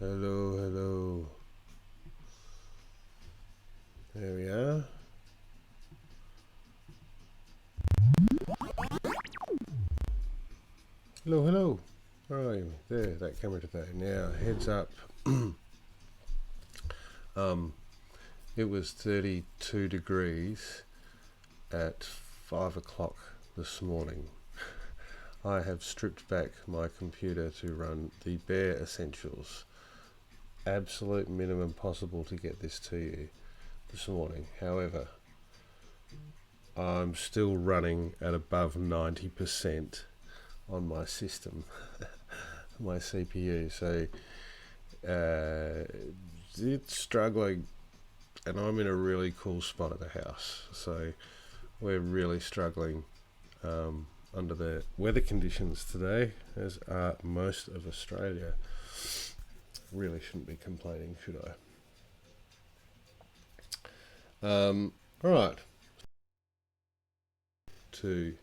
Hello, hello. There we are. Hello, hello. Where are you? There, that camera today. Now, heads up. It was 32 degrees at 5 o'clock this morning. I have stripped back my computer to run the bare essentials. Absolute minimum possible to get this to you this morning. However, I'm still running at above 90% on my system, my CPU. So it's struggling, and I'm in a really cool spot at the house. So we're really struggling under the weather conditions today, as are most of Australia. Really shouldn't be complaining, should I? All right. To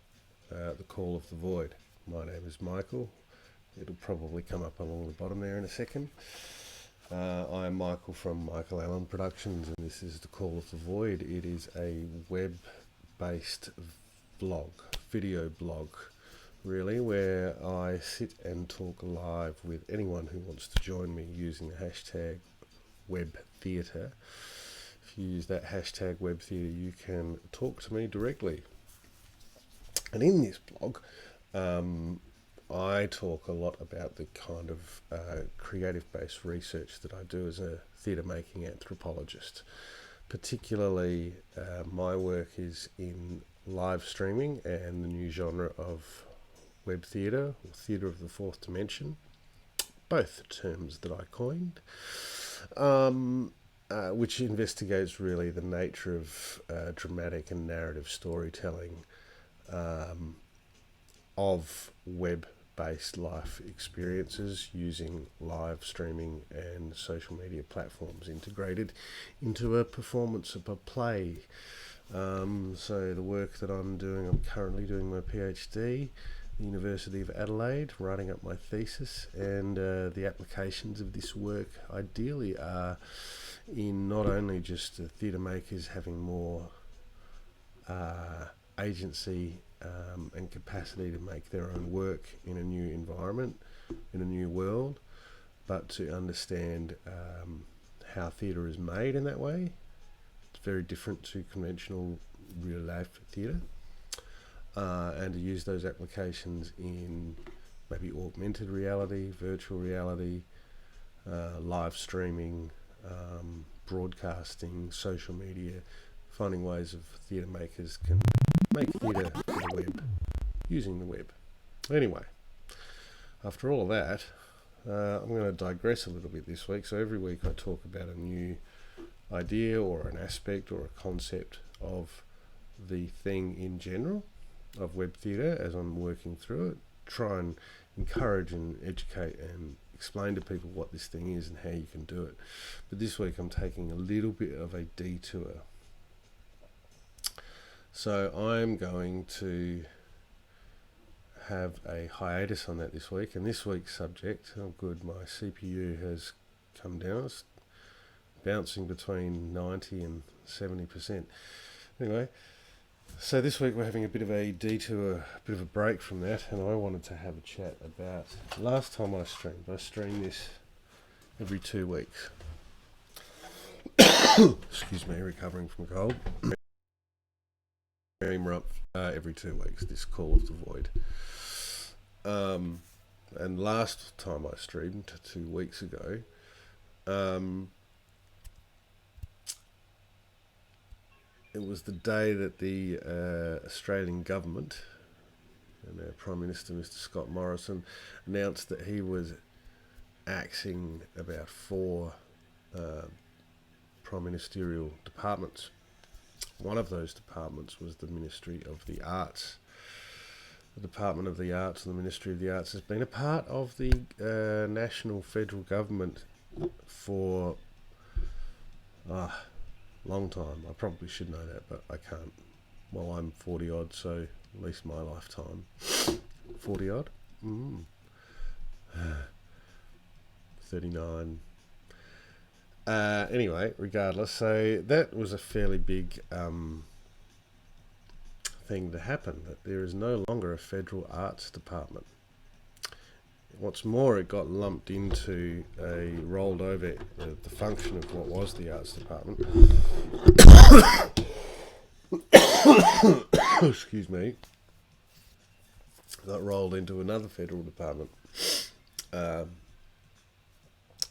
the call of the void. My name is Michael. It'll probably come up along the bottom there in a second. I'm Michael from Michael Allen Productions, and this is the Call of the Void. It is a web-based vlog, video blog, really, where I sit and talk live with anyone who wants to join me using the hashtag webtheatre. If you use that hashtag webtheatre, you can talk to me directly. And in this blog, I talk a lot about the kind of creative-based research that I do as a theatre-making anthropologist. Particularly, my work is in live streaming and the new genre of web theatre, or theatre of the fourth dimension, both terms that I coined, which investigates really the nature of dramatic and narrative storytelling of web-based life experiences using live streaming and social media platforms integrated into a performance of a play. So the work that I'm currently doing my PhD, the University of Adelaide, writing up my thesis, and the applications of this work ideally are in not only just the theatre makers having more agency and capacity to make their own work in a new environment, in a new world, but to understand how theatre is made in that way. It's very different to conventional real life theatre, and to use those applications in maybe augmented reality, virtual reality, live streaming, broadcasting, social media, finding ways of theatre makers can make theatre for the web, using the web. Anyway, after all of that, I'm going to digress a little bit this week. So every week I talk about a new idea or an aspect or a concept of the thing in general of web theatre as I'm working through it. Try and encourage and educate and explain to people what this thing is and how you can do it. But this week I'm taking a little bit of a detour. So I'm going to have a hiatus on that this week, and this week's subject, oh good, my CPU has come down. It's bouncing between 90 and 70%. Anyway, so this week we're having a bit of a detour, a bit of a break from that, and I wanted to have a chat about last time I streamed this every 2 weeks. Excuse me, recovering from a cold. Every 2 weeks, this Call of the Void. And last time I streamed 2 weeks ago, it was the day that the Australian government and our Prime Minister, Mr. Scott Morrison, announced that he was axing about 4 prime ministerial departments. One of those departments was the Ministry of the Arts. The Department of the Arts and the Ministry of the Arts has been a part of the national federal government for a long time. I probably should know that, but I can't. Well, I'm 40 odd, so at least my lifetime. 40 odd? 39, Anyway, regardless, so that was a fairly big thing to happen, that there is no longer a federal arts department. What's more, it got lumped into rolled over the function of what was the arts department. Excuse me. Got rolled into another federal department,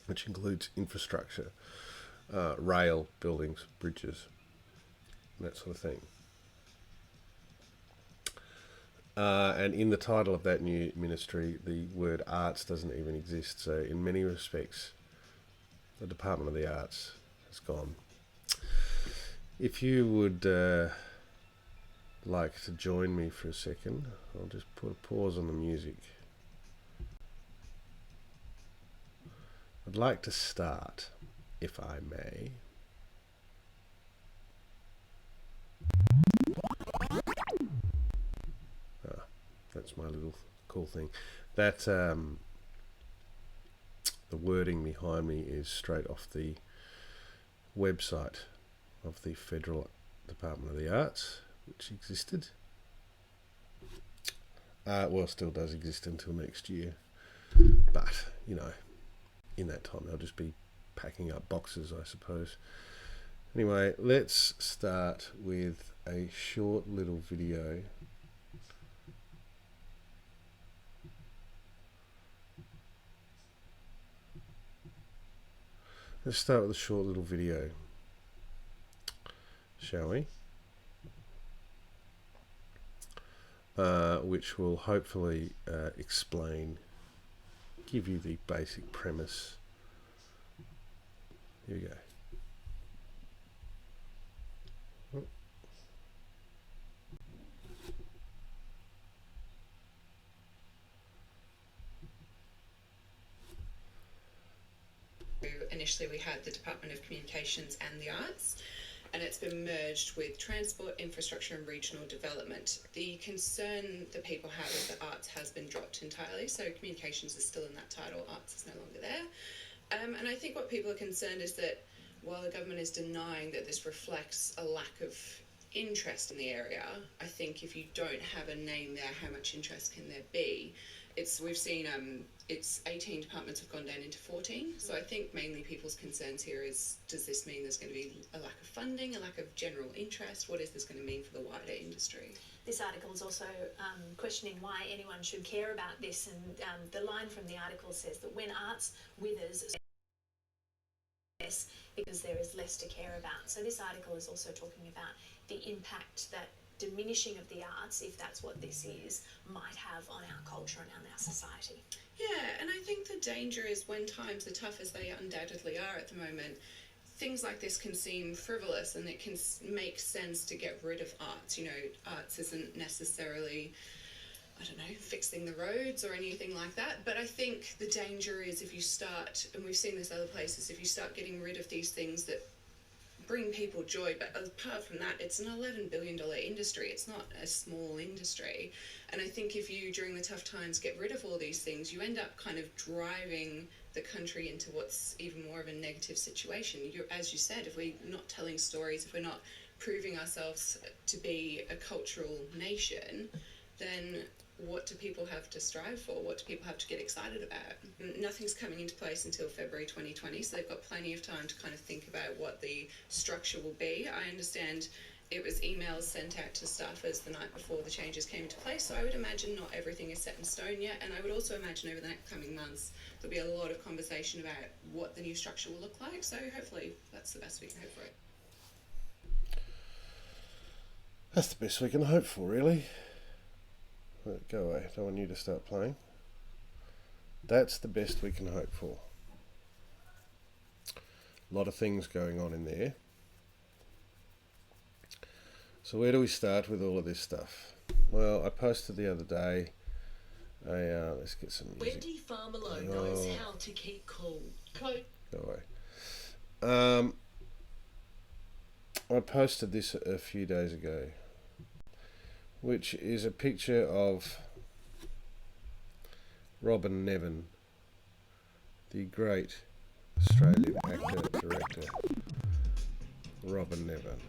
which includes infrastructure, rail, buildings, bridges, that sort of thing. And in the title of that new ministry, the word arts doesn't even exist. So in many respects, the Department of the Arts has gone. If you would like to join me for a second, I'll just put a pause on the music. I'd like to start, if I may. That's my little cool thing. That the wording behind me is straight off the website of the Federal Department of the Arts, which existed. Well, still does exist until next year. But, you know, in that time they'll just be packing up boxes, I suppose. Anyway, let's start with a short little video. Let's start with a short little video, shall we? Which will hopefully explain, give you the basic premise. Here we go. Initially we had the Department of Communications and the Arts, and it's been merged with Transport, Infrastructure and Regional Development. The concern that people have is that arts has been dropped entirely, so communications is still in that title, arts is no longer there. And I think what people are concerned is that while the government is denying that this reflects a lack of interest in the area, I think if you don't have a name there, how much interest can there be? We've seen it's 18 departments have gone down into 14. So I think mainly people's concerns here is, does this mean there's going to be a lack of funding, a lack of general interest? What is this going to mean for the wider industry? This article is also questioning why anyone should care about this, and the line from the article says that when arts withers, because there is less to care about. So this article is also talking about the impact that diminishing of the arts, if that's what this is, might have on our culture and on our society. Yeah, and I think the danger is when times are tough, as they undoubtedly are at the moment, things like this can seem frivolous, and it can make sense to get rid of arts. You know, arts isn't necessarily, I don't know, fixing the roads or anything like that. But I think the danger is if you start, and we've seen this other places, if you start getting rid of these things that bring people joy, but apart from that, it's an $11 billion industry. It's not a small industry. And I think if you, during the tough times, get rid of all these things, you end up kind of driving the country into what's even more of a negative situation. As you said, if we're not telling stories, if we're not proving ourselves to be a cultural nation, then what do people have to strive for? What do people have to get excited about? Nothing's coming into place until February 2020, so they've got plenty of time to kind of think about what the structure will be. I understand it was emails sent out to staffers the night before the changes came into place, so I would imagine not everything is set in stone yet, and I would also imagine over the next coming months there'll be a lot of conversation about what the new structure will look like, so hopefully that's the best we can hope for it. That's the best we can hope for, really. Go away, I don't want you to start playing. That's the best we can hope for. A lot of things going on in there. So where do we start with all of this stuff? Well, I posted the other day let's get some music. Wendy Farmelo knows how to keep cool. Go away. I posted this a few days ago, which is a picture of Robin Nevin, the great Australian actor, director, Robin Nevin.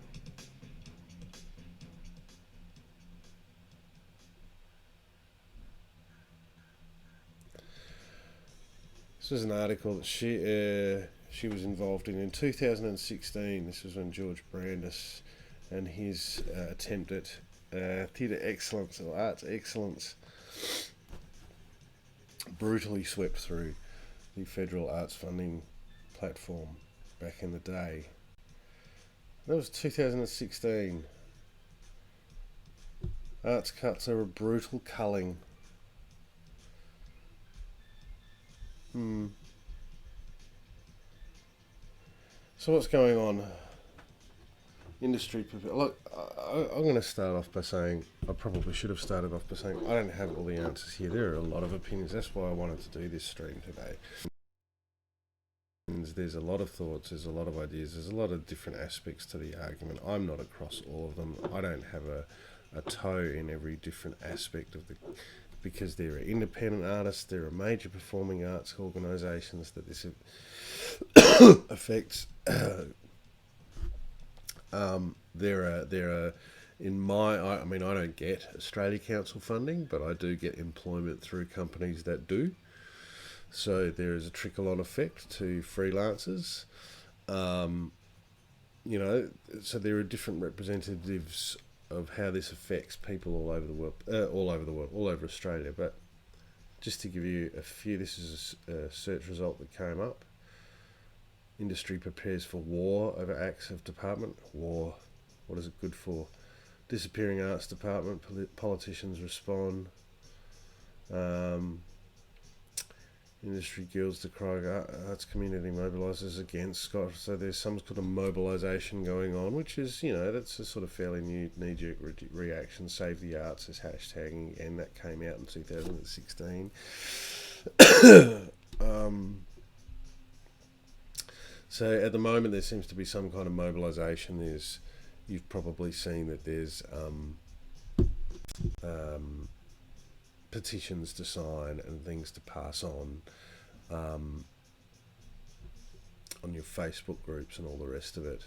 This was an article that she was involved in 2016. This was when George Brandis and his attempt at theatre excellence or arts excellence brutally swept through the federal arts funding platform back in the day. That was 2016. Arts cuts are a brutal culling. So what's going on? Industry. Look, I'm going to start off by saying, I probably should have started off by saying, I don't have all the answers here. There are a lot of opinions. That's why I wanted to do this stream today. There's a lot of thoughts, there's a lot of ideas, there's a lot of different aspects to the argument. I'm not across all of them. I don't have a toe in every different aspect of the... Because there are independent artists, there are major performing arts organisations that this affects. There are in my... I mean, I don't get Australia Council funding, but I do get employment through companies that do. So there is a trickle-on effect to freelancers. You know, so there are different representatives of how this affects people all over the world, all over Australia. But just to give you a few, this is a search result that came up. Industry prepares for war over acts of department. War, what is it good for? Disappearing arts department, politicians respond. Industry guilds decry arts community mobilises against Scott. So there's some sort of mobilisation going on, which is, you know, that's a sort of fairly new knee-jerk reaction. Save the Arts is hashtagging, and that came out in 2016. So at the moment there seems to be some kind of mobilisation. You've probably seen that there's petitions to sign and things to pass on your Facebook groups and all the rest of it.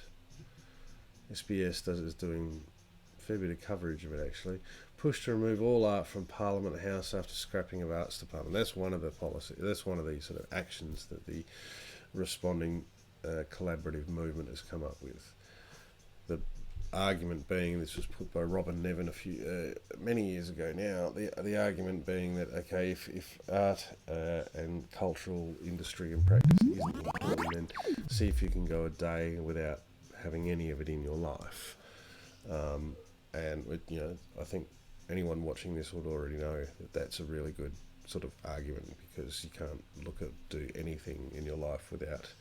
SBS is doing a fair bit of coverage of it actually. Push to remove all art from Parliament House after scrapping of Arts Department. That's one of the policy. That's one of the sort of actions that the responding collaborative movement has come up with. The argument being, this was put by Robin Nevin many years ago now, the argument being that, okay, if art and cultural industry and practice isn't important, then see if you can go a day without having any of it in your life. And you know, I think anyone watching this would already know that that's a really good sort of argument, because you can't do anything in your life without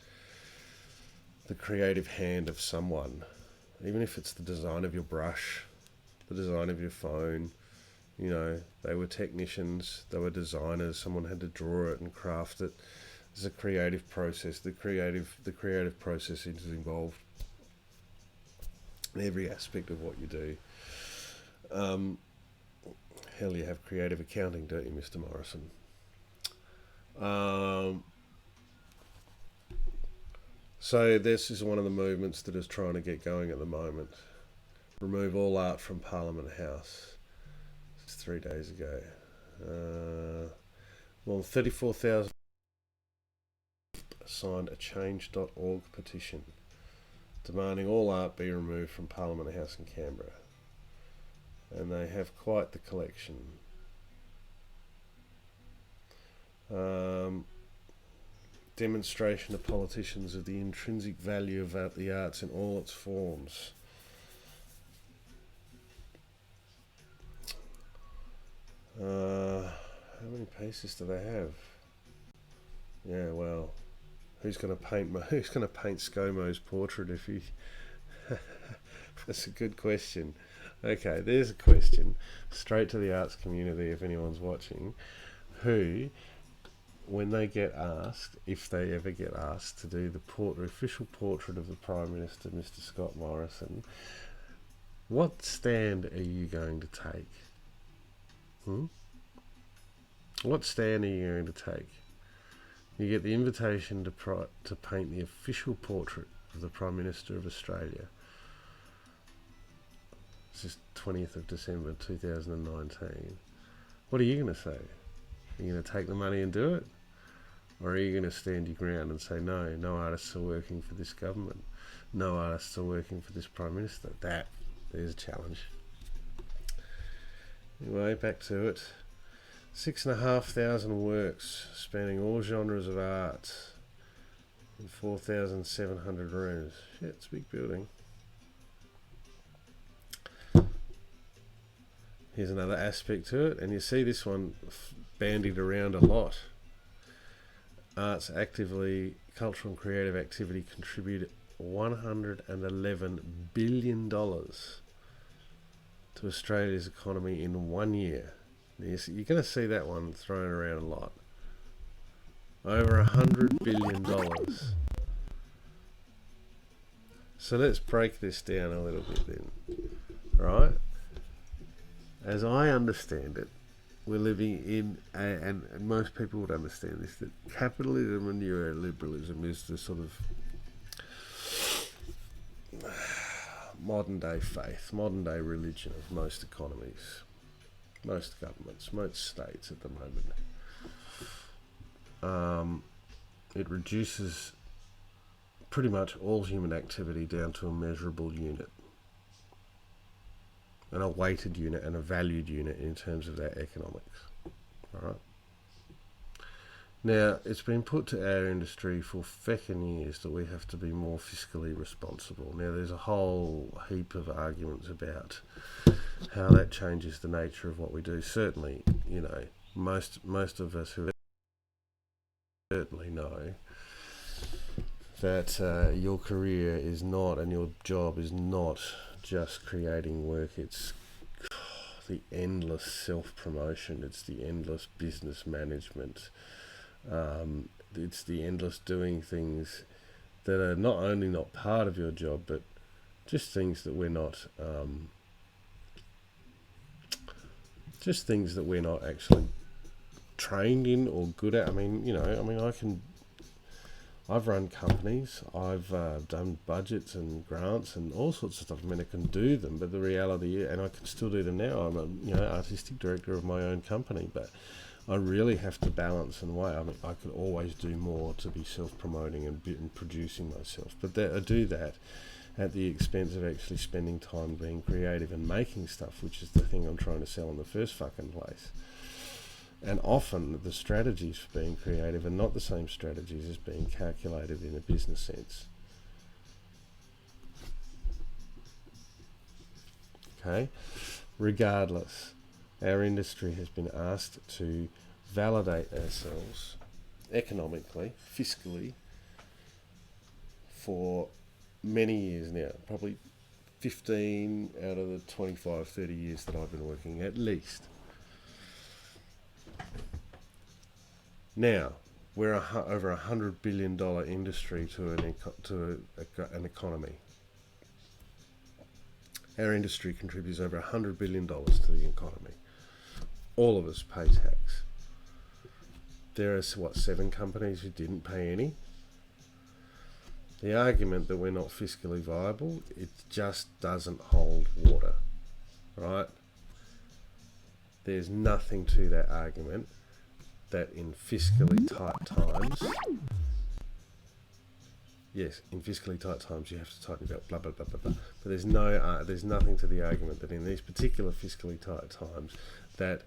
the creative hand of someone. Even if it's the design of your brush, the design of your phone, you know, they were technicians, they were designers, someone had to draw it and craft it. It's a creative process. The creative process is involved in every aspect of what you do. Hell, you have creative accounting, don't you, Mr. Morrison? So this is one of the movements that is trying to get going at the moment. Remove all art from Parliament House. It's 3 days ago. Well, 34,000 signed a change.org petition demanding all art be removed from Parliament House in Canberra. And they have quite the collection. Demonstration of politicians of the intrinsic value of the arts in all its forms. How many pieces do they have? Yeah, well, who's going to paint ScoMo's portrait if he? That's a good question. Okay, there's a question straight to the arts community if anyone's watching. Who, when they get asked, if they ever get asked to do the official portrait of the Prime Minister, Mr. Scott Morrison, what stand are you going to take? What stand are you going to take? You get the invitation to paint the official portrait of the Prime Minister of Australia. This is 20th of December 2019. What are you going to say? Are you going to take the money and do it? Or are you going to stand your ground and say, no, no artists are working for this government. No artists are working for this Prime Minister. There's a challenge. Anyway, back to it. 6,500 works spanning all genres of art in 4,700 rooms. Yeah, it's a big building. Here's another aspect to it, and you see this one bandied around a lot. Arts actively, cultural and creative activity contribute $111 billion to Australia's economy in 1 year. You're going to see that one thrown around a lot. Over $100 billion. So let's break this down a little bit then. Right? As I understand it, we're living in, and most people would understand this, that capitalism and neoliberalism is the sort of modern day faith, modern day religion of most economies, most governments, most states at the moment. It reduces pretty much all human activity down to a measurable unit, and a weighted unit and a valued unit in terms of their economics. All right. Now, it's been put to our industry for feckin' years that we have to be more fiscally responsible. Now, there's a whole heap of arguments about how that changes the nature of what we do. Certainly, you know, most of us who certainly know that your career is not, and your job is not just creating work. It's the endless self-promotion. It's the endless business management. It's the endless doing things that are not only not part of your job, but just things that we're not actually trained in or good at. I've run companies, I've done budgets and grants and all sorts of stuff. I can do them, but the reality, and I can still do them now. I'm a artistic director of my own company, but I really have to balance and weigh. I could always do more to be self-promoting and producing myself, but I do that at the expense of actually spending time being creative and making stuff, which is the thing I'm trying to sell in the first fucking place. And often the strategies for being creative are not the same strategies as being calculated in a business sense. Okay? Regardless, our industry has been asked to validate ourselves economically, fiscally, for many years now. Probably 15 out of the 25, 30 years that I've been working, at least. Now, we're over $100 billion industry to an economy. Our industry contributes over $100 billion to the economy. All of us pay tax. There are, 7 companies who didn't pay any? The argument that we're not fiscally viable, it just doesn't hold water, right? There's nothing to that argument that in fiscally tight times, yes, in fiscally tight times you have to tighten your belt, blah, blah, blah, blah, blah. But there's nothing to the argument that in these particular fiscally tight times that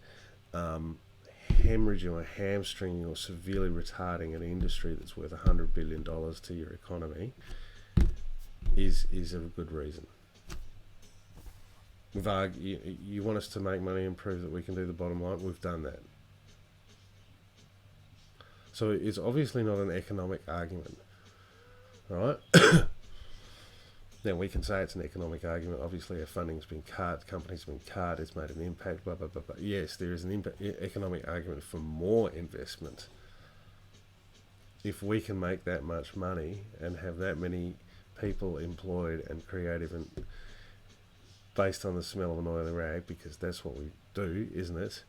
hemorrhaging or hamstringing or severely retarding an industry that's worth $100 billion to your economy is a good reason. You want us to make money and prove that we can do the bottom line? We've done that. So it's obviously not an economic argument, right? Now, we can say it's an economic argument. Obviously, our funding's been cut, companies have been cut, it's made an impact, blah, blah, blah, blah. Yes, there is an economic argument for more investment. If we can make that much money and have that many people employed and creative and based on the smell of an oily rag, because that's what we do, isn't it?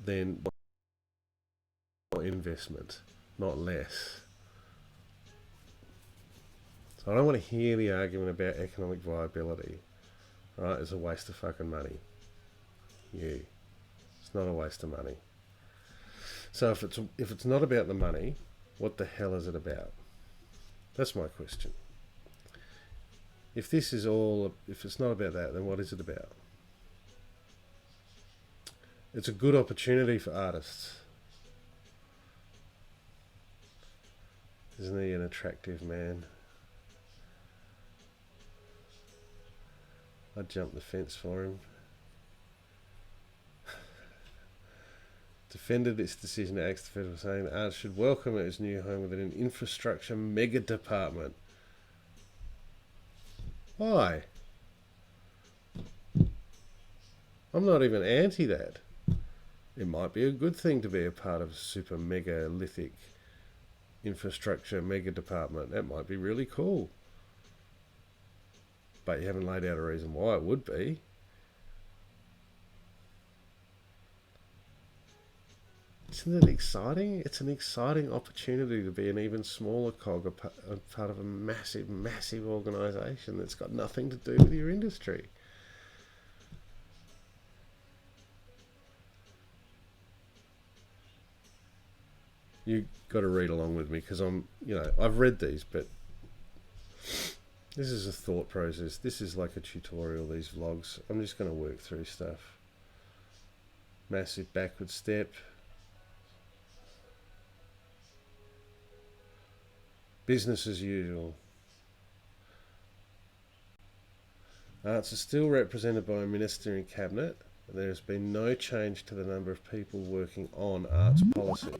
Then investment. not less. So I don't want to hear the argument about economic viability, right? It's a waste of fucking money. It's not a waste of money. So if it's not about the money, what the hell is it about? That's my question. If it's not about that, then what is it about? It's a good opportunity for artists. Isn't he an attractive man? I'd jump the fence for him. Defended its decision to axe the federal, saying that arts should welcome its new home within an infrastructure mega department. Why? I'm not even anti that. It might be a good thing to be a part of a super megalithic infrastructure mega department. That might be really cool. But you haven't laid out a reason why it would be. Isn't it exciting? It's an exciting opportunity to be an even smaller cog, a part of a massive, massive organisation that's got nothing to do with your industry. You got to read along with me because I've read these, but this is a thought process. This is like a tutorial, these vlogs. I'm just going to work through stuff. Massive backward step. Business as usual. Arts are still represented by a minister in cabinet. There has been no change to the number of people working on arts policy.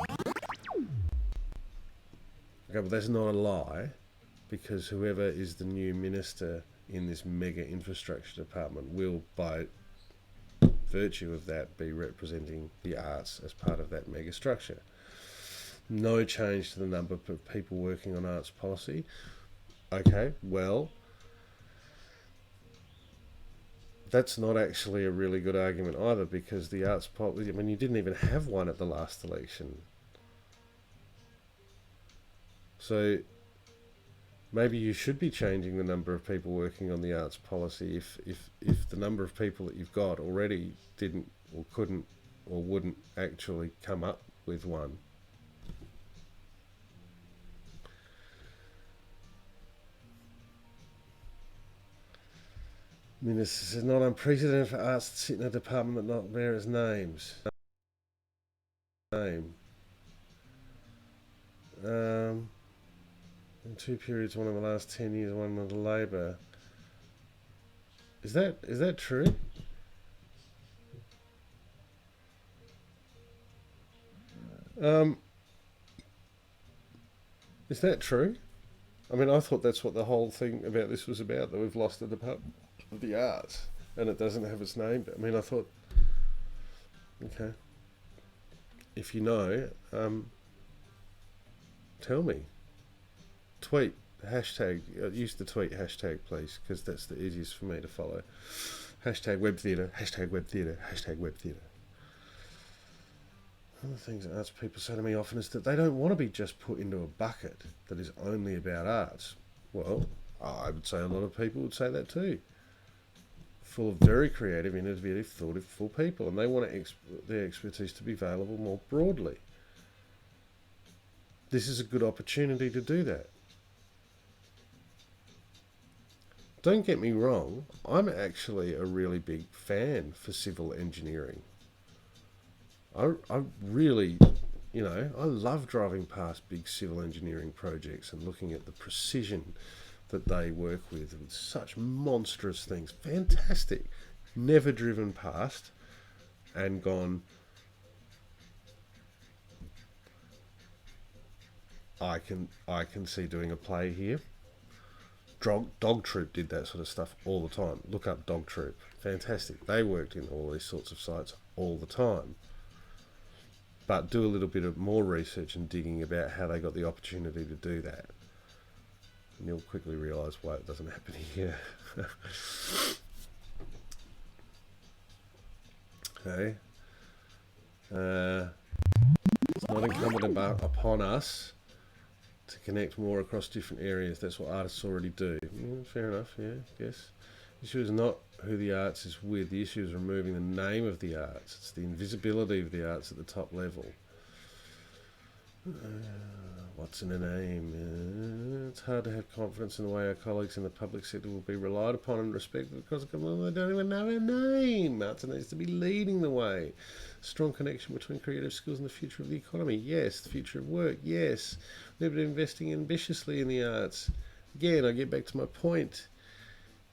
Okay, but that's not a lie, because whoever is the new minister in this mega infrastructure department will, by virtue of that, be representing the arts as part of that mega structure. No change to the number of people working on arts policy. Okay, well, that's not actually a really good argument either, because the arts policy, you didn't even have one at the last election. So maybe you should be changing the number of people working on the arts policy if the number of people that you've got already didn't or couldn't or wouldn't actually come up with one. Minister says, not unprecedented for arts to sit in a department that not bear its names. In two periods, one in the last 10 years, one under Labor. Is that true? Is that true? I thought that's what the whole thing about this was about, that we've lost the Department of the Arts and it doesn't have its name. I thought, okay, if you know, tell me. Tweet, hashtag, use the tweet hashtag please, because that's the easiest for me to follow. Hashtag webtheatre, hashtag webtheatre, hashtag webtheatre. One of the things that arts people say to me often is that they don't want to be just put into a bucket that is only about arts. Well, I would say a lot of people would say that too. Full of very creative, innovative, thoughtful people, and they want their expertise to be available more broadly. This is a good opportunity to do that. Don't get me wrong, I'm actually a really big fan for civil engineering. I really, I love driving past big civil engineering projects and looking at the precision that they work with such monstrous things. Fantastic. Never driven past and gone, I can see doing a play here. Dog Troop did that sort of stuff all the time. Look up Dog Troop. Fantastic. They worked in all these sorts of sites all the time. But do a little bit of more research and digging about how they got the opportunity to do that. And you'll quickly realise why it doesn't happen here. Okay. not incumbent upon us to connect more across different areas. That's what artists already do. Fair enough, yeah, yes. The issue is not who the arts is with. The issue is removing the name of the arts. It's the invisibility of the arts at the top level. What's in a name? It's hard to have confidence in the way our colleagues in the public sector will be relied upon and respected because they don't even know our name. Arts needs to be leading the way. Strong connection between creative skills and the future of the economy. Yes. The future of work. Yes. We've been investing ambitiously in the arts. Again, I get back to my point.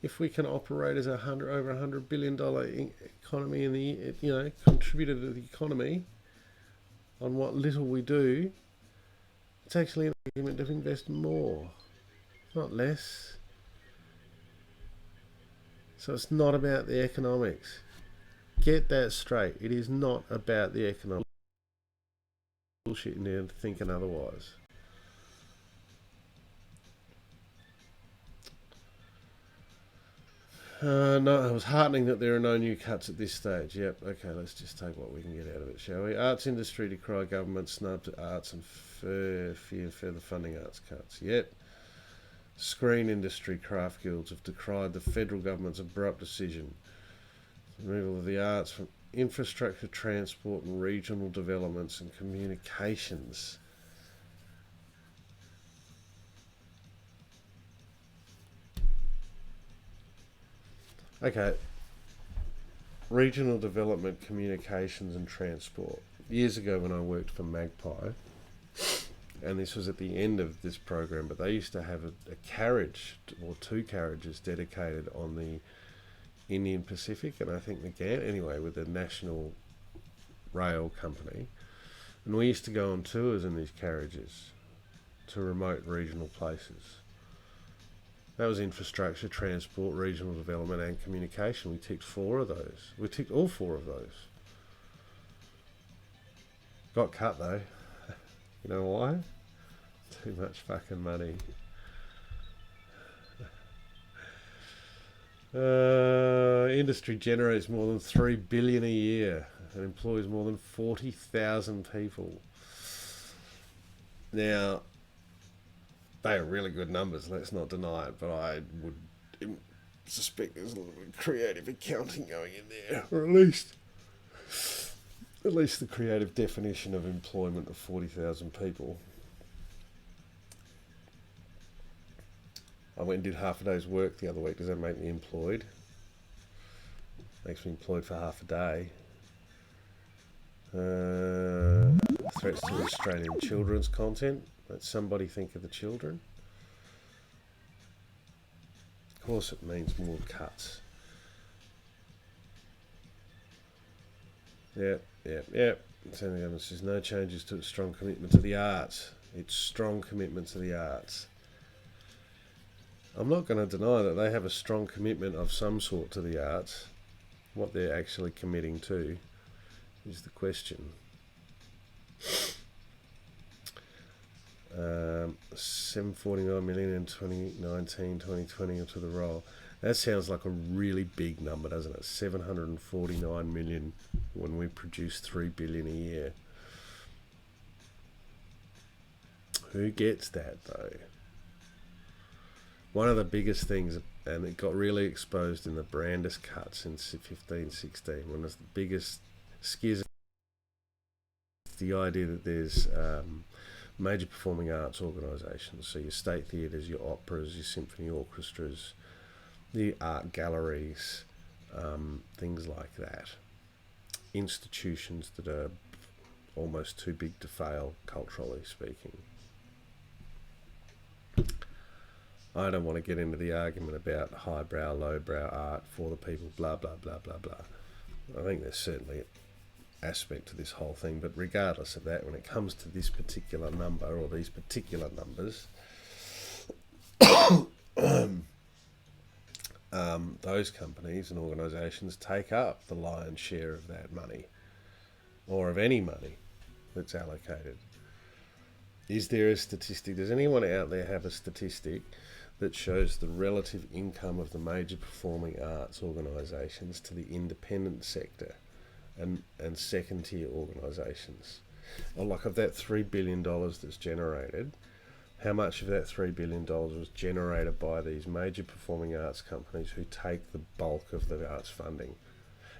If we can operate as over $100 billion economy in the contributor to the economy on what little we do, it's actually an argument to invest more, not less. So it's not about the economics. Get that straight. It is not about the economics. Bullshit in there and thinking otherwise. No, it was heartening that there are no new cuts at this stage. Yep, okay, let's just take what we can get out of it, shall we? Arts industry decry government snubbed arts and fear further funding arts cuts. Yep. Screen industry craft guilds have decried the federal government's abrupt decision. Removal of the arts from infrastructure, transport and regional developments and communications. Okay, regional development, communications and transport. Years ago when I worked for Magpie, and this was at the end of this program, but they used to have a carriage or two carriages dedicated on the Indian Pacific and I think the anyway with the National Rail Company, and we used to go on tours in these carriages to remote regional places. That was infrastructure, transport, regional development and communication. We ticked 4 of those. We ticked all 4 of those. Got cut though. You know why? Too much fucking money. Industry generates more than $3 billion a year and employs more than 40,000 people. Now, they are really good numbers, let's not deny it, but I would suspect there's a little bit of creative accounting going in there, or at least the creative definition of employment of 40,000 people. I went and did half a day's work the other week. Does that make me employed? Makes me employed for half a day. Threats to Australian children's content. Let somebody think of the children. Of course it means more cuts. Yep. There's no changes to its strong commitment to the arts. Its strong commitment to the arts. I'm not going to deny that they have a strong commitment of some sort to the arts. What they're actually committing to is the question. 749 million in 2019, 2020 into the role. That sounds like a really big number, doesn't it? 749 million when we produce 3 billion a year. Who gets that though? One of the biggest things, and it got really exposed in the Brandis cuts in 15-16, one of the biggest schisms, the idea that there's major performing arts organisations, so your state theatres, your operas, your symphony orchestras, the art galleries, things like that. Institutions that are almost too big to fail, culturally speaking. I don't want to get into the argument about highbrow, lowbrow art for the people, blah, blah, blah, blah, blah. I think there's certainly an aspect to this whole thing, but regardless of that, when it comes to this particular number or these particular numbers, those companies and organisations take up the lion's share of that money, or of any money that's allocated. Is there a statistic? Does anyone out there have a statistic that shows the relative income of the major performing arts organisations to the independent sector and second tier organisations? or like of that $3 billion that's generated, how much of that $3 billion was generated by these major performing arts companies who take the bulk of the arts funding?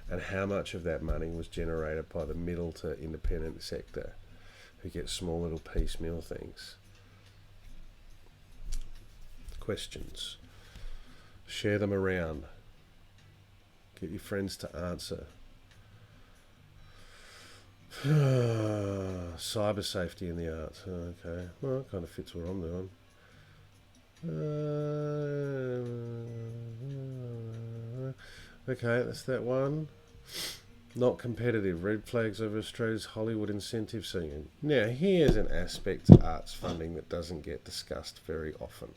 And how much of that money was generated by the middle to independent sector who get small little piecemeal things? Questions. Share them around. Get your friends to answer. Cyber safety in the arts. Okay, well, it kind of fits what I'm doing. Okay, that's that one. Not competitive. Red flags over Australia's Hollywood incentive scene. Now, here's an aspect of arts funding that doesn't get discussed very often.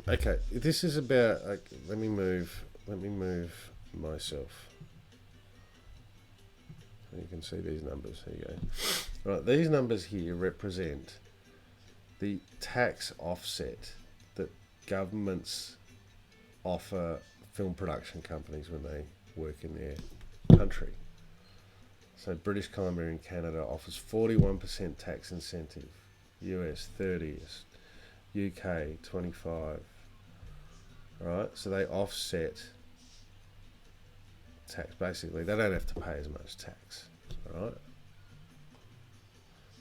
Okay, this is about. Let me move myself. You can see these numbers. Here you go. Right, these numbers here represent the tax offset that governments offer film production companies when they work in their country. So British Columbia in Canada offers 41% tax incentive, US 30%, UK 25%. Right, so they offset tax. Basically, they don't have to pay as much tax. Right.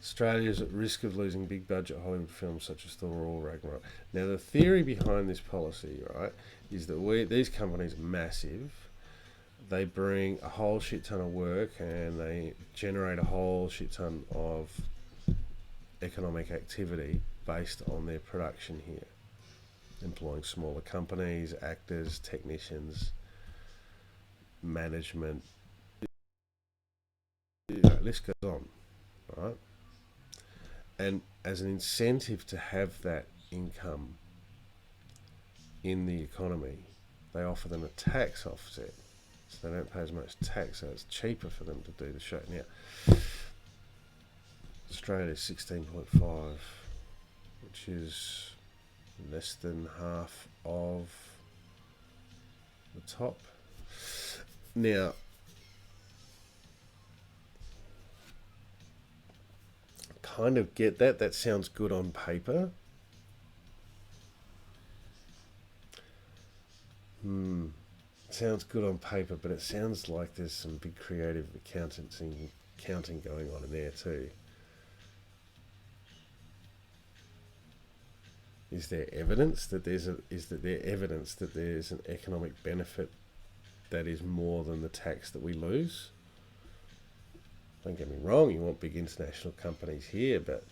Australia is at risk of losing big budget Hollywood films such as Thor or Ragnarok. Now, the theory behind this policy, right, is that these companies are massive. They bring a whole shit ton of work and they generate a whole shit ton of economic activity based on their production here, employing smaller companies, actors, technicians, management. List goes on, right? And as an incentive to have that income in the economy, they offer them a tax offset. So they don't pay as much tax, so it's cheaper for them to do the show. Now, Australia is 16.5, which is less than half of the top. Now, kind of get that. That sounds good on paper. Sounds good on paper, but it sounds like there's some big creative accounting going on in there too. Is there evidence that there's an economic benefit that is more than the tax that we lose? Don't get me wrong, you want big international companies here, but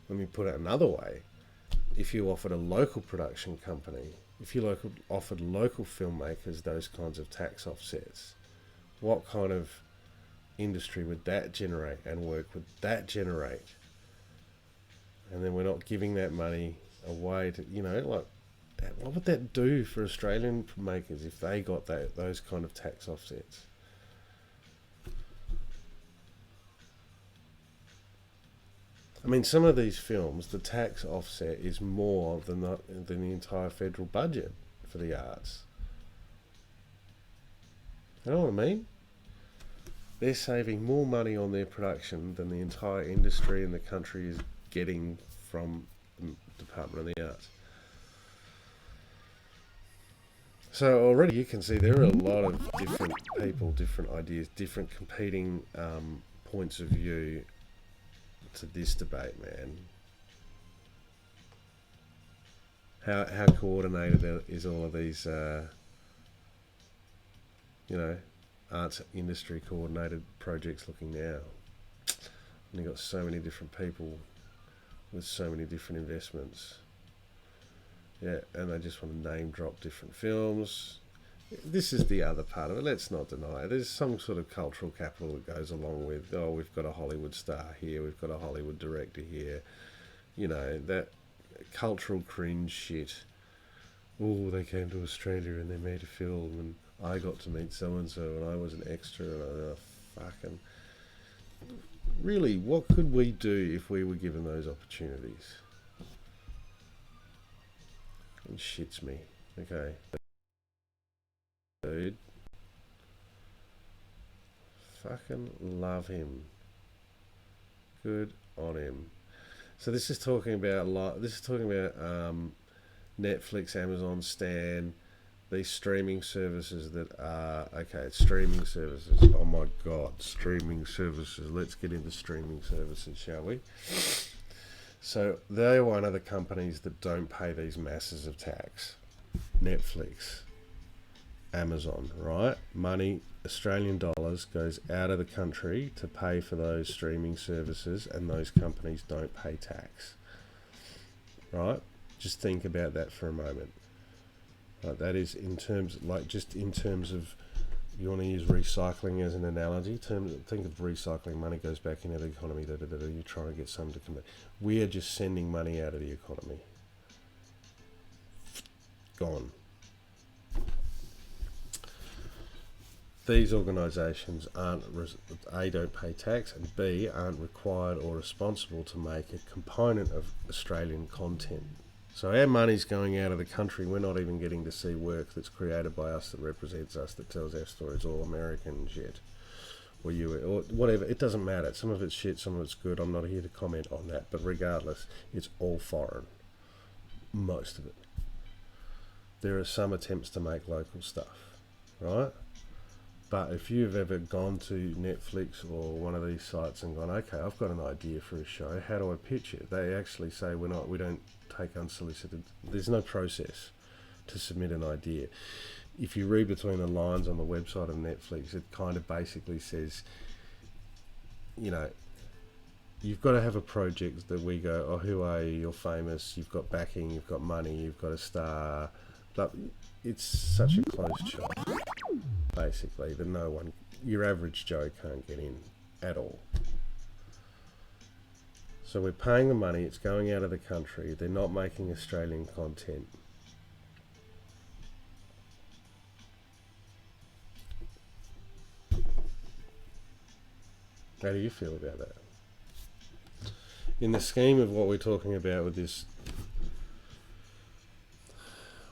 let me put it another way. If you offered a local production company, if you offered local filmmakers those kinds of tax offsets, what kind of industry would that generate and work would that generate? And then we're not giving that money away to, like, what would that do for Australian makers if they got those kind of tax offsets? I mean, some of these films, the tax offset is more than the entire federal budget for the arts. You know what I mean? They're saving more money on their production than the entire industry in the country is getting from the Department of the Arts. So already you can see there are a lot of different people, different ideas, different competing points of view to this debate, man. How coordinated is all of these, arts industry coordinated projects looking now? And you've got so many different people with so many different investments. Yeah, and they just want to name drop different films. This is the other part of it. Let's not deny it. There's some sort of cultural capital that goes along with, we've got a Hollywood star here, we've got a Hollywood director here. That cultural cringe shit. Oh, they came to Australia and they made a film and I got to meet so-and-so and I was an extra and fucking... really, what could we do if we were given those opportunities? It shits me. Okay. Dude. Fucking love him. Good on him. So this is talking about Netflix, Amazon, Stan, these streaming services that are streaming services. Oh my god, streaming services. Let's get into streaming services, shall we? So they're one of the companies that don't pay these masses of tax. Netflix, Amazon, right? Money, Australian dollars, goes out of the country to pay for those streaming services, and those companies don't pay tax. Right? Just think about that for a moment. Right, that is in terms of, you want to use recycling as an analogy. Think of recycling. Money goes back into the economy. You're trying to get some to come back. We are just sending money out of the economy. Gone. These organisations don't pay tax, and B, aren't required or responsible to make a component of Australian content. So our money's going out of the country. We're not even getting to see work that's created by us, that represents us, that tells our stories. All American shit, or whatever. It doesn't matter. Some of it's shit, some of it's good. I'm not here to comment on that. But regardless, it's all foreign. Most of it. There are some attempts to make local stuff, right? But if you've ever gone to Netflix or one of these sites and gone, okay, I've got an idea for a show, how do I pitch it? They actually say we don't take unsolicited. There's no process to submit an idea. If you read between the lines on the website of Netflix, it kind of basically says, you've got to have a project that we go, oh, who are you? You're famous, you've got backing, you've got money, you've got a star. But it's such a closed shop, basically, that your average Joe can't get in at all. So we're paying the money, it's going out of the country, they're not making Australian content. How do you feel about that? In the scheme of what we're talking about with this,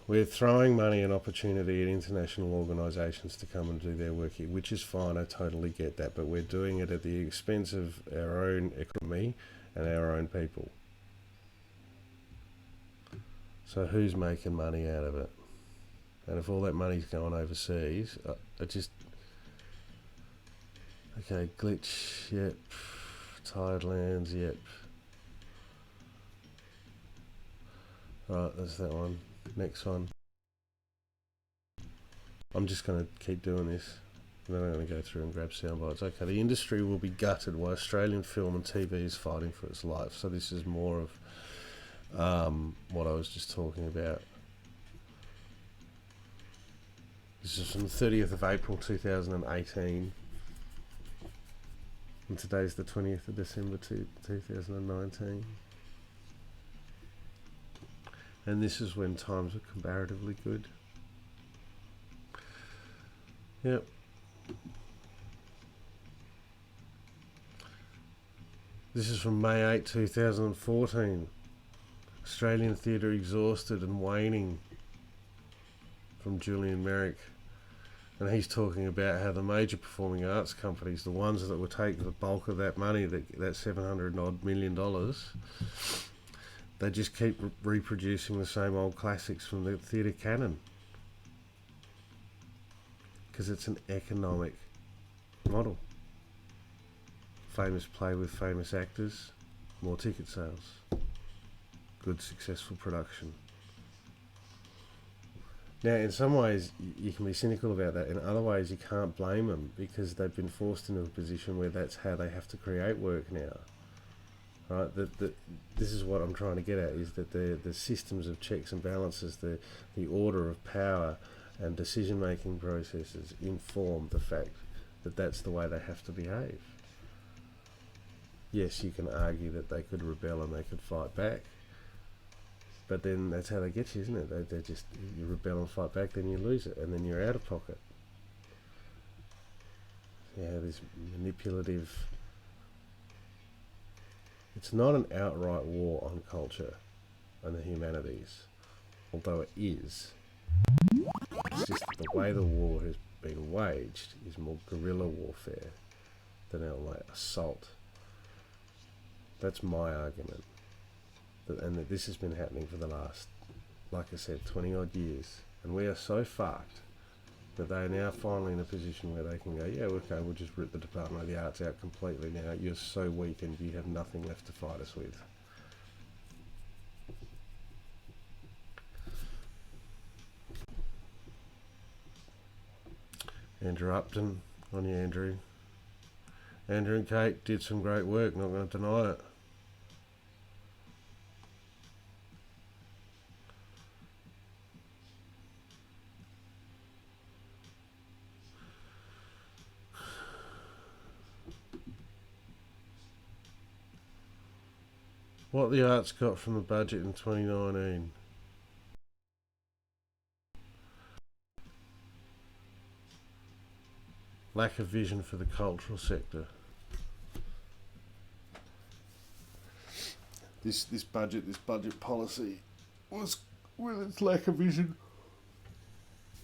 we're throwing money and opportunity at international organisations to come and do their work here, which is fine, I totally get that, but we're doing it at the expense of our own economy and our own people. So who's making money out of it? And if all that money's going overseas, okay, Glitch, yep. Tidelands, yep. Right, that's that one. Next one. I'm just going to keep doing this, and then I'm going to go through and grab sound bites. Okay, the industry will be gutted while Australian film and TV is fighting for its life. So this is more of what I was just talking about. This is from the 30th of April 2018. And today's the 20th of December 2019. And this is when times were comparatively good. Yep. This is from May 8, 2014. Australian theatre exhausted and waning, from Julian Merrick. And he's talking about how the major performing arts companies, the ones that will take the bulk of that money, that $700 million, they just keep reproducing the same old classics from the theatre canon. Because it's an economic model. Famous play with famous actors, more ticket sales. Good, successful production. Now, in some ways, you can be cynical about that. In other ways, you can't blame them, because they've been forced into a position where that's how they have to create work now. Right? This is what I'm trying to get at, is that the systems of checks and balances, the order of power and decision-making processes inform the fact that that's the way they have to behave. Yes, you can argue that they could rebel and they could fight back, but then that's how they get you, isn't it? They just, you rebel and fight back, then you lose it, and then you're out of pocket. Yeah, this manipulative It's not an outright war on culture and the humanities, although it is. It's just that the way the war has been waged is more guerrilla warfare than outright assault. That's my argument. And that this has been happening for the last, like I said, 20 odd years. And we are so fucked that they are now finally in a position where they can go, yeah, okay, we'll just rip the Department of the Arts out completely now. You're so weak and you have nothing left to fight us with. Andrew Upton, on you, Andrew. Andrew and Kate did some great work, not going to deny it. What the arts got from the budget in 2019. Lack of vision for the cultural sector. This budget policy was, with its lack of vision,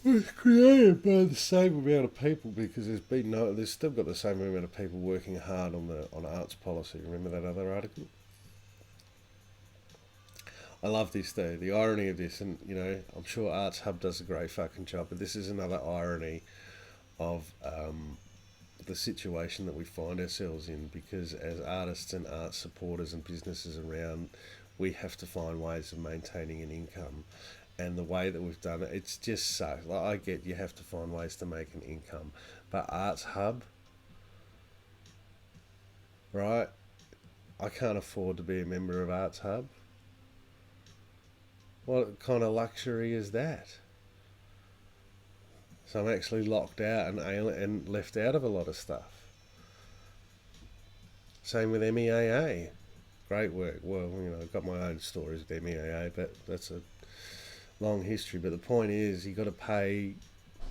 was created by the same amount of people, because there's still got the same amount of people working hard on arts policy. Remember that other article? I love this though, the irony of this, and I'm sure Arts Hub does a great fucking job, but this is another irony of the situation that we find ourselves in, because as artists and art supporters and businesses around, we have to find ways of maintaining an income. And the way that we've done it, it's just so, like, I get you have to find ways to make an income, but Arts Hub, right, I can't afford to be a member of Arts Hub. What kind of luxury is that? So I'm actually locked out and left out of a lot of stuff. Same with MEAA. Great work. Well, I've got my own stories with MEAA, but that's a long history. But the point is, you've got to pay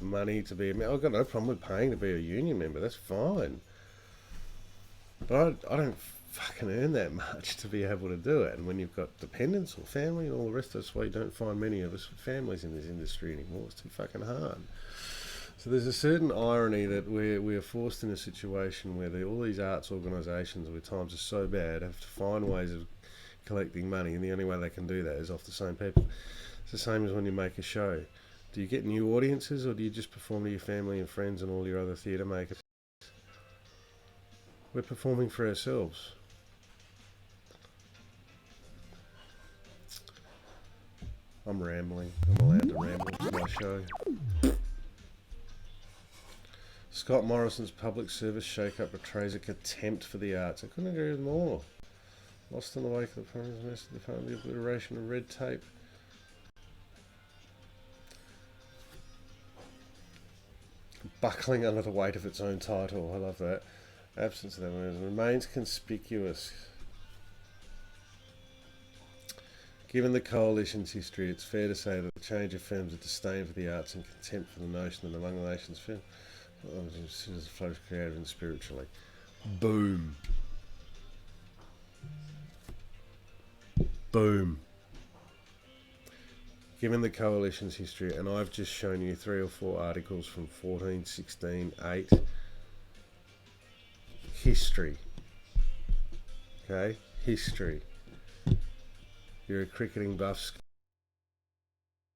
money to be a member. I've got no problem with paying to be a union member. That's fine. But I don't fucking earn that much to be able to do it. And when you've got dependents or family and all the rest of us, why you don't find many of us with families in this industry anymore. It's too fucking hard. So there's a certain irony that we're forced in a situation where all these arts organisations, where times are so bad, have to find ways of collecting money, and the only way they can do that is off the same people. It's the same as when you make a show. Do you get new audiences, or do you just perform to your family and friends and all your other theatre makers? We're performing for ourselves. I'm rambling. I'm allowed to ramble. It's my show. Scott Morrison's public service shake-up betrays a contempt for the arts. I couldn't agree with more. Lost in the wake of the Prime Minister, the obliteration of red tape. Buckling under the weight of its own title. I love that. Absence of that word remains conspicuous. Given the coalition's history, it's fair to say that the change affirms a disdain for the arts and contempt for the notion that among the nation's film flows creative and spiritually. Boom. Boom. Given the coalition's history, and I've just shown you 3 or 4 articles from 14, 16, 8. History. Okay? History. You're a cricketing buff.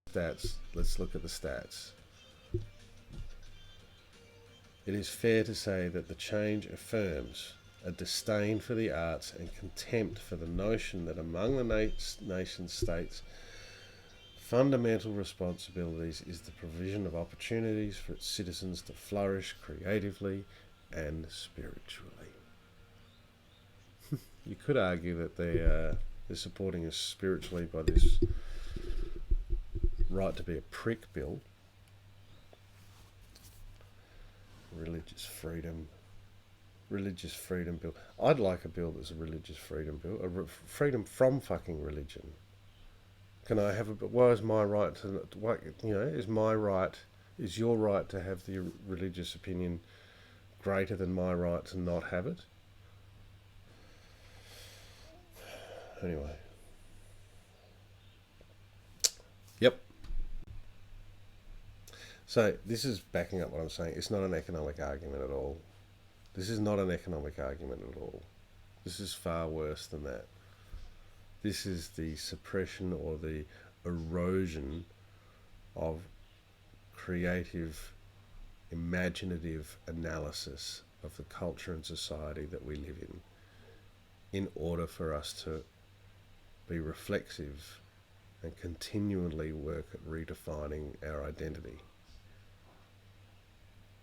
Stats. Let's look at the stats. It is fair to say that the change affirms a disdain for the arts and contempt for the notion that among the nation states' fundamental responsibilities is the provision of opportunities for its citizens to flourish creatively and spiritually. You could argue that they're supporting us spiritually by this right to be a prick bill. Religious freedom bill. I'd like a bill that's a religious freedom bill, freedom from fucking religion. Can I have why is my right to, is your right to have the religious opinion greater than my right to not have it? Anyway. Yep. So this is backing up what I'm saying. It's not an economic argument at all. This is not an economic argument at all. This is far worse than that. This is the suppression or the erosion of creative, imaginative analysis of the culture and society that we live in order for us to be reflexive and continually work at redefining our identity.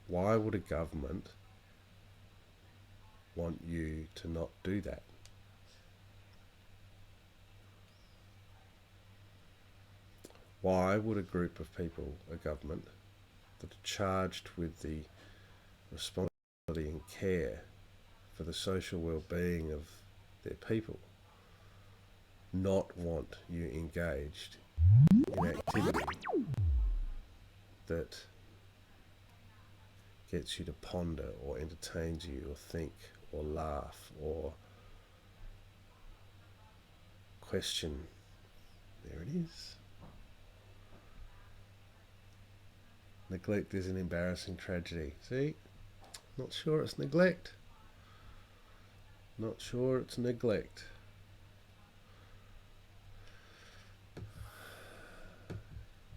Why would a government want you to not do that? Why would a group of people, a government, that are charged with the responsibility and care for the social well-being of their people, not want you engaged in activity that gets you to ponder or entertains you or think or laugh or question? There it is. Neglect is an embarrassing tragedy. See? Not sure it's neglect. Not sure it's neglect.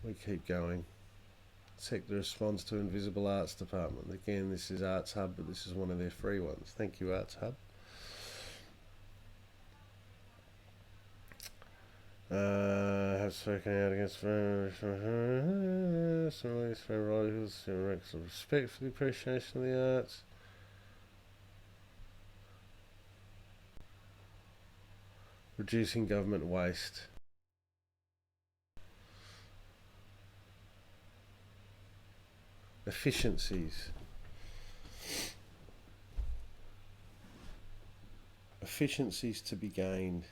We keep going. Sector responds to Invisible Arts Department. Again, this is Arts Hub, but this is one of their free ones. Thank you, Arts Hub. Have spoken out against release for writers who rex of respect for the appreciation of the arts. Reducing government waste. Efficiencies. Efficiencies to be gained.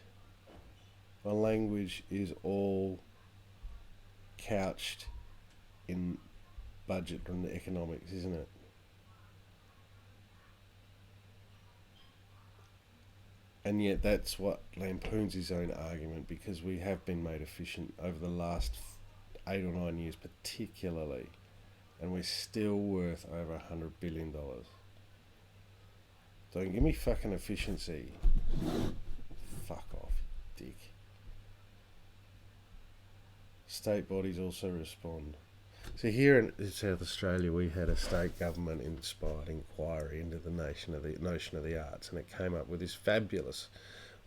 My language is all couched in budget and economics, isn't it? And yet that's what lampoons his own argument, because we have been made efficient over the last 8 or 9 years particularly, and we're still worth over $100 billion. Don't give me fucking efficiency. Fuck off, dick. State bodies also respond. So here in South Australia, we had a state government-inspired inquiry into the notion of the arts, and it came up with this fabulous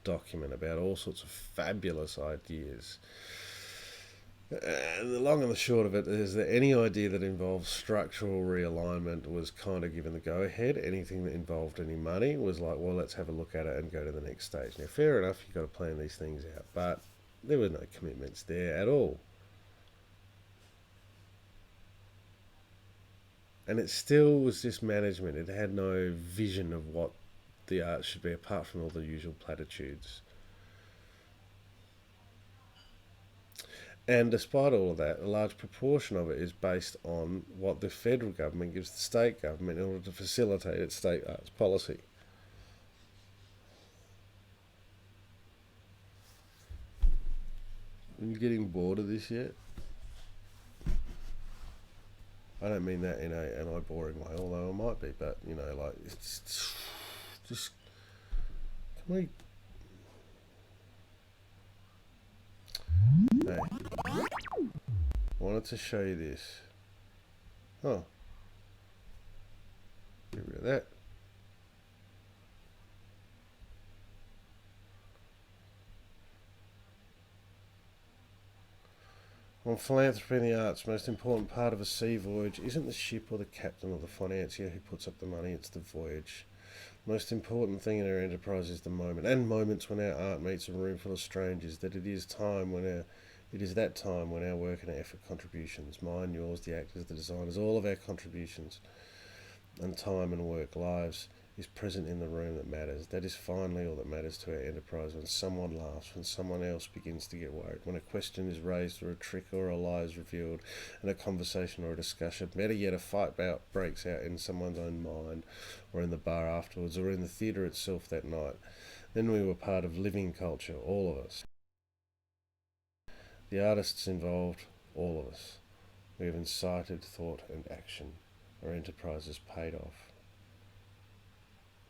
document about all sorts of fabulous ideas. And the long and the short of it is that any idea that involves structural realignment was kind of given the go-ahead. Anything that involved any money was like, well, let's have a look at it and go to the next stage. Now, fair enough, you've got to plan these things out, but there were no commitments there at all. And it still was just management. It had no vision of what the arts should be, apart from all the usual platitudes. And despite all of that, a large proportion of it is based on what the federal government gives the state government in order to facilitate its state arts policy. Are you getting bored of this yet? I don't mean that in an eye boring way, although I might be, but you know, like, it's just, can we? Hey, I wanted to show you this. Oh, get rid of that. On philanthropy and the arts, most important part of a sea voyage isn't the ship or the captain or the financier who puts up the money, it's the voyage. Most important thing in our enterprise is the moment, and moments when our art meets a room full of strangers, that it is that time when our work and our effort contributions, mine, yours, the actors, the designers, all of our contributions and time and work, lives, is present in the room that matters. That is finally all that matters to our enterprise, when someone laughs, when someone else begins to get worried, when a question is raised or a trick or a lie is revealed, and a conversation or a discussion, better yet a fight breaks out in someone's own mind, or in the bar afterwards, or in the theatre itself that night. Then we were part of living culture, all of us. The artists involved, all of us. We have incited thought and action. Our enterprises paid off.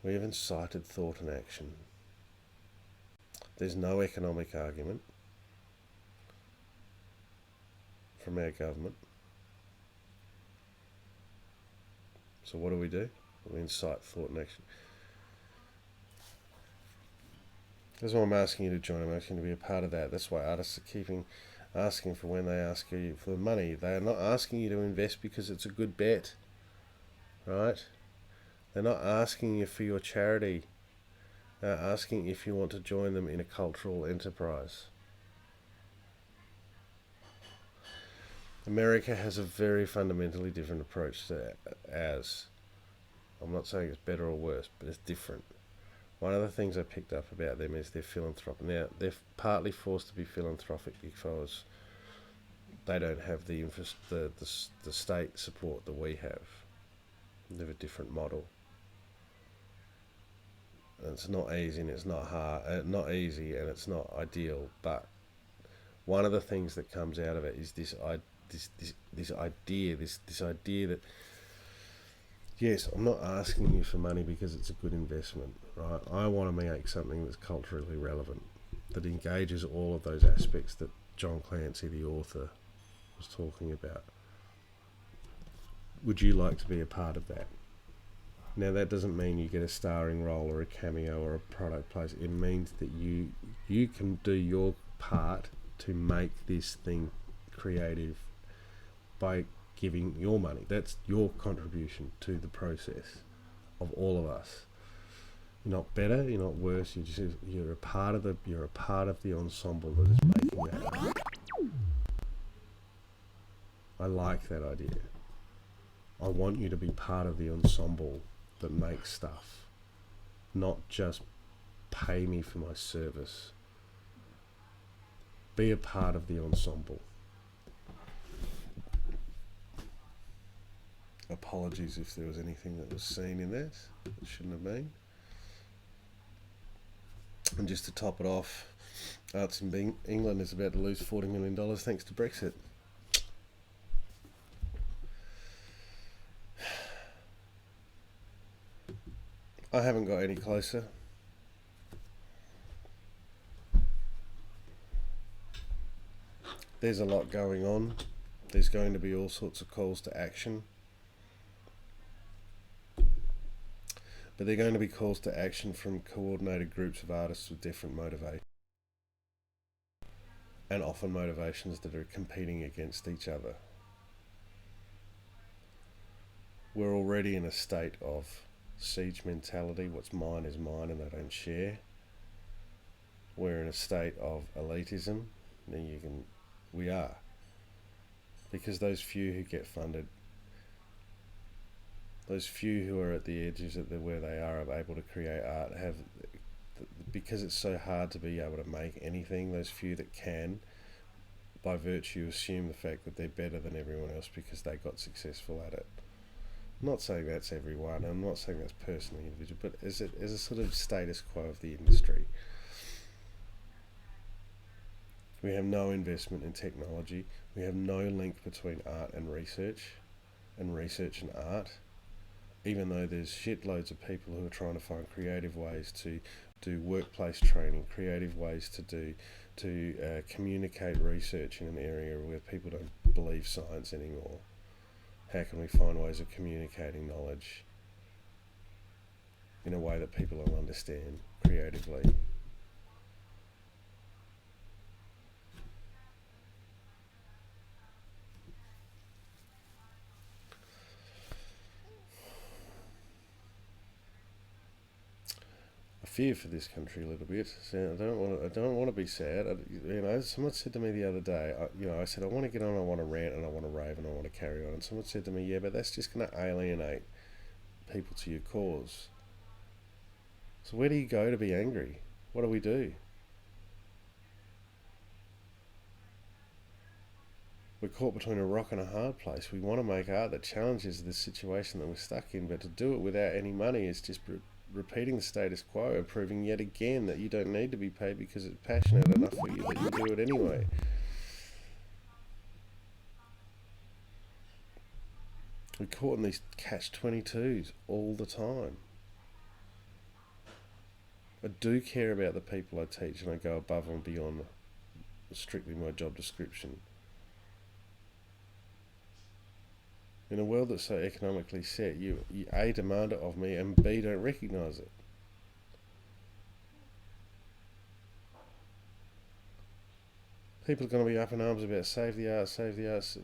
We have incited thought and action. There's no economic argument from our government. So what do? We incite thought and action. That's why I'm asking you to join. I'm asking you to be a part of that. That's why artists are asking for when they ask you for money. They are not asking you to invest because it's a good bet, right? They're not asking you for your charity. They're asking if you want to join them in a cultural enterprise. America has a very fundamentally different approach to ours. I'm not saying it's better or worse, but it's different. One of the things I picked up about them is they're philanthropic. Now, they're partly forced to be philanthropic because they don't have the state support that we have. They have a different model. And it's not easy and it's not hard, not easy and it's not ideal. But one of the things that comes out of it is this idea that, yes, I'm not asking you for money because it's a good investment, right? I want to make something that's culturally relevant, that engages all of those aspects that John Clancy, the author, was talking about. Would you like to be a part of that? Now, that doesn't mean you get a starring role or a cameo or a product place. It means that you can do your part to make this thing creative by giving your money. That's your contribution to the process of all of us. You're not better, you're not worse, you're a part of the ensemble that is making that. I like that idea. I want you to be part of the ensemble that makes stuff, not just pay me for my service. Be a part of the ensemble. Apologies if there was anything that was seen in that shouldn't have been. And just to top it off, Arts in England is about to lose $40 million thanks to Brexit. I haven't got any closer. There's a lot going on. There's going to be all sorts of calls to action. But they're going to be calls to action from coordinated groups of artists with different motivations. And often motivations that are competing against each other. We're already in a state of siege mentality. What's mine is mine and I don't share. We're in a state of elitism. We are. Because those few who get funded, those few who are at the edges of where they are able to create art, because it's so hard to be able to make anything, those few that can, by virtue, assume the fact that they're better than everyone else because they got successful at it. I'm not saying that's everyone, I'm not saying that's personally individual, but as a sort of status quo of the industry. We have no investment in technology. We have no link between art and research and art, even though there's shitloads of people who are trying to find creative ways to do workplace training, creative ways to communicate research in an area where people don't believe science anymore. How can we find ways of communicating knowledge in a way that people will understand creatively? I fear for this country a little bit. So I don't want to be sad. Someone said to me the other day, I said I want to get on, I want to rant, and I want to rave, and I want to carry on. And someone said to me, yeah, but that's just going to alienate people to your cause. So where do you go to be angry? What do we do? We're caught between a rock and a hard place. We want to make art that challenges the situation that we're stuck in, but to do it without any money is just repeating the status quo and proving yet again that you don't need to be paid because it's passionate enough for you that you do it anyway. We're caught in these catch-22s all the time. I do care about the people I teach, and I go above and beyond strictly my job description. In a world that's so economically set, you A, demand it of me, and B, don't recognise it. People are going to be up in arms about save the arts, save the arts.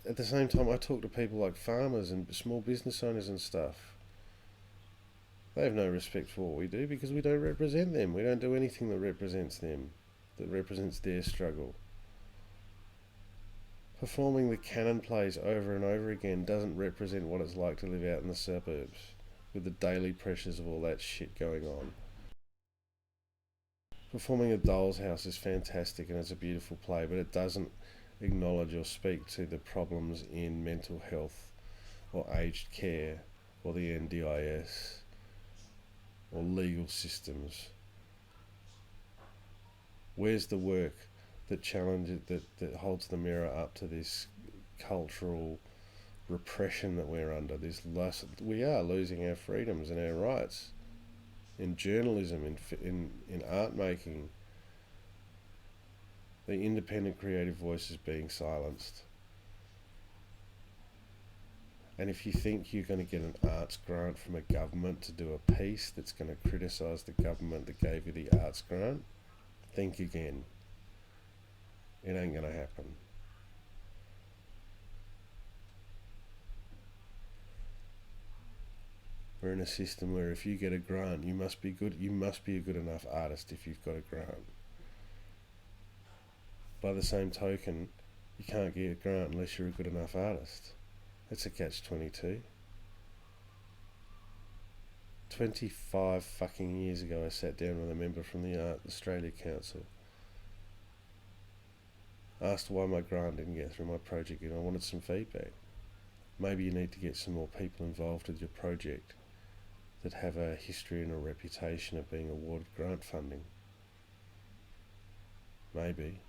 At the same time, I talk to people like farmers and small business owners and stuff. They have no respect for what we do because we don't represent them. We don't do anything that represents them, that represents their struggle. Performing the canon plays over and over again doesn't represent what it's like to live out in the suburbs with the daily pressures of all that shit going on. Performing A Doll's House is fantastic and it's a beautiful play, but it doesn't acknowledge or speak to the problems in mental health or aged care or the NDIS or legal systems. Where's the work that challenges, that holds the mirror up to this cultural repression that we're under? We are losing our freedoms and our rights in journalism, in art making. The independent creative voice is being silenced. And if you think you're going to get an arts grant from a government to do a piece that's going to criticise the government that gave you the arts grant, think again. It ain't going to happen. We're in a system where if you get a grant, you must be good. You must be a good enough artist if you've got a grant. By the same token, you can't get a grant unless you're a good enough artist. That's a catch-22. 25 fucking years ago, I sat down with a member from the Art Australia Council. Asked why my grant didn't get through my project, and I wanted some feedback. Maybe you need to get some more people involved with your project that have a history and a reputation of being awarded grant funding. Maybe.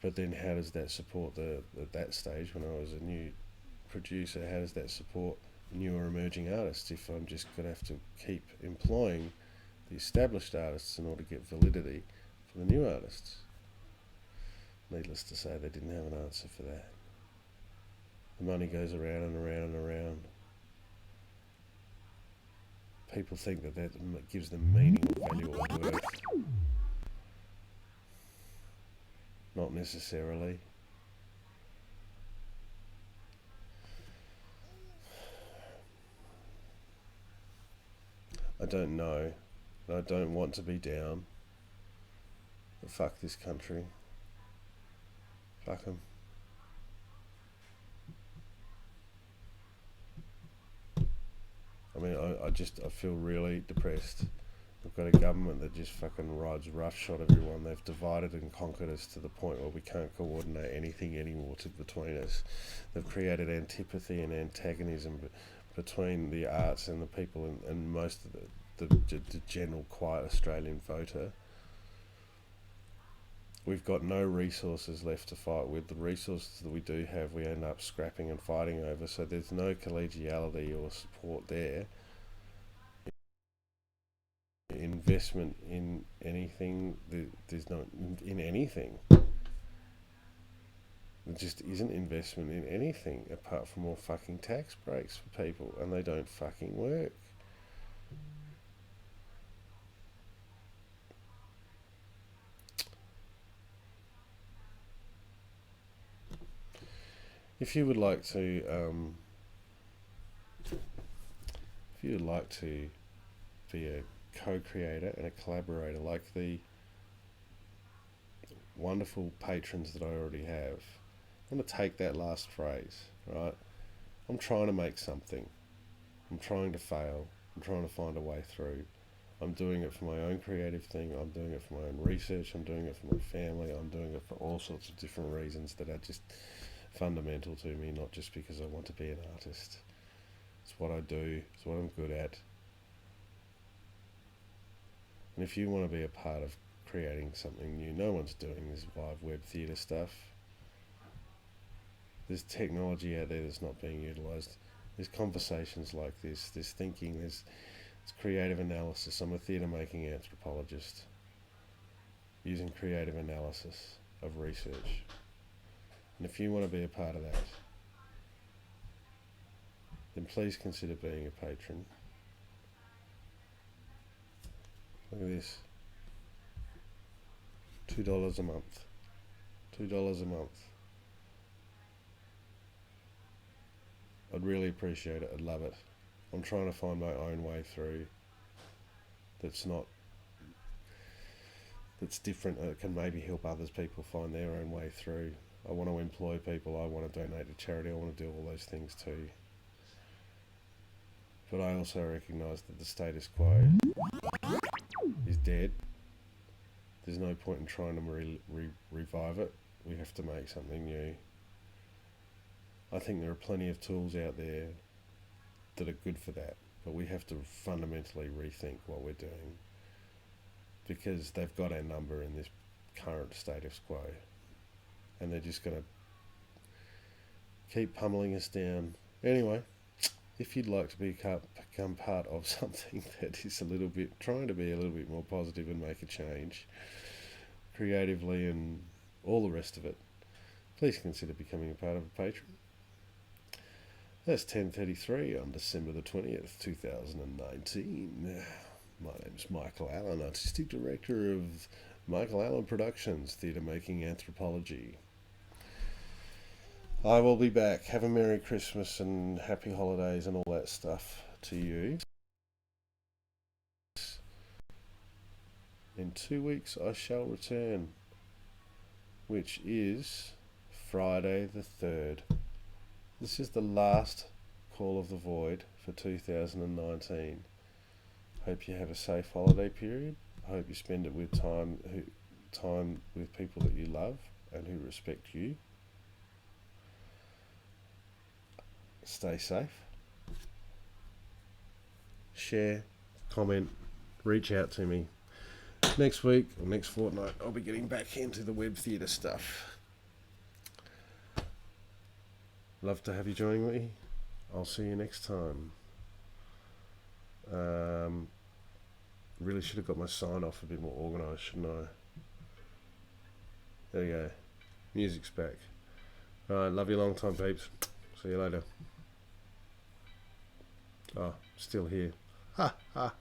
But then how does that support at that stage, when I was a new producer, how does that support newer emerging artists if I'm just going to have to keep employing the established artists in order to get validity for the new artists? Needless to say, they didn't have an answer for that. The money goes around and around and around. People think that gives them meaning or value or worth. Not necessarily. I don't know. I don't want to be down. But fuck this country. Fuck 'em. I mean, I feel really depressed. We've got a government that just fucking rides roughshod everyone. They've divided and conquered us to the point where we can't coordinate anything anymore between us. They've created antipathy and antagonism between the arts and the people and most of the general quiet Australian voter. We've got no resources left to fight with. The resources that we do have, we end up scrapping and fighting over, so there's no collegiality or support there. Investment in anything, there's no in anything. There just isn't investment in anything apart from more fucking tax breaks for people, and they don't fucking work. If you would like to be a co-creator and a collaborator like the wonderful patrons that I already have, I'm going to take that last phrase, right? I'm trying to make something. I'm trying to fail. I'm trying to find a way through. I'm doing it for my own creative thing. I'm doing it for my own research. I'm doing it for my family. I'm doing it for all sorts of different reasons that are just fundamental to me, not just because I want to be an artist. It's what I do. It's what I'm good at. And if you want to be a part of creating something new, no one's doing this live web theatre stuff. There's technology out there that's not being utilised. There's conversations like this. There's thinking. There's creative analysis. I'm a theatre making anthropologist using creative analysis of research. And if you want to be a part of that, then please consider being a patron. Look at this. $2 a month. $2 a month. I'd really appreciate it. I'd love it. I'm trying to find my own way through that's different. It can maybe help others people find their own way through. I want to employ people. I want to donate to charity. I want to do all those things too. But I also recognise that the status quo is dead. There's no point in trying to revive it. We have to make something new. I think there are plenty of tools out there that are good for that, but we have to fundamentally rethink what we're doing, because they've got our number in this current status quo, and they're just going to keep pummeling us down. Anyway, if you'd like to become part of something that is trying to be a little bit more positive and make a change creatively and all the rest of it, please consider becoming a part of a patron. That's 10:33 on December the 20th, 2019. My name's Michael Allen, Artistic Director of Michael Allen Productions, Theatre Making Anthropology. I will be back. Have a Merry Christmas and Happy Holidays and all that stuff to you. In 2 weeks I shall return, which is Friday the 3rd. This is the last Call of the Void for 2019. Hope you have a safe holiday period. I hope you spend it with time with people that you love and who respect you. Stay safe. Share, comment, reach out to me. Next week or next fortnight I'll be getting back into the web theatre stuff. Love to have you joining me. I'll see you next time. Really should have got my sign off a bit more organised, shouldn't I? There you go. Music's back. Alright, love you long time, peeps. See you later. Oh, still here. Ha ha.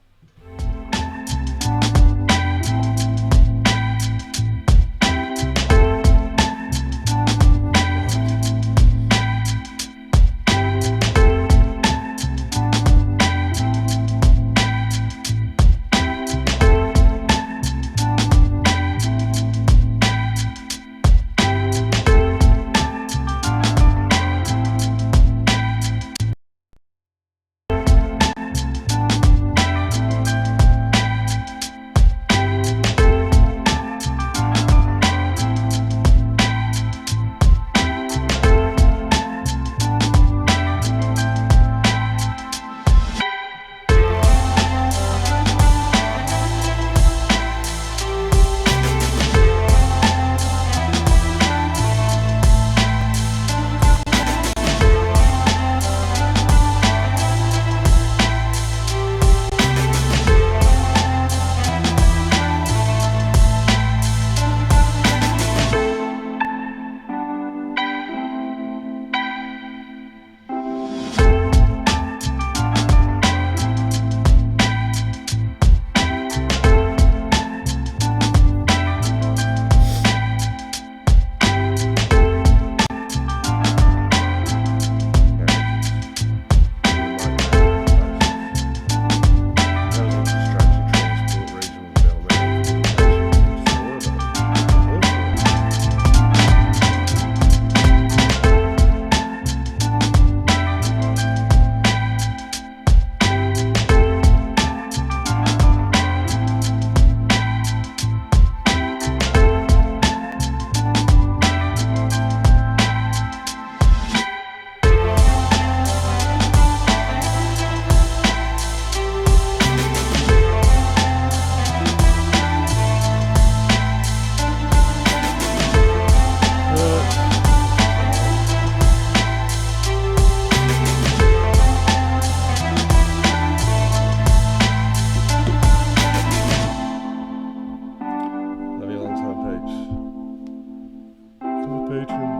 Patreon.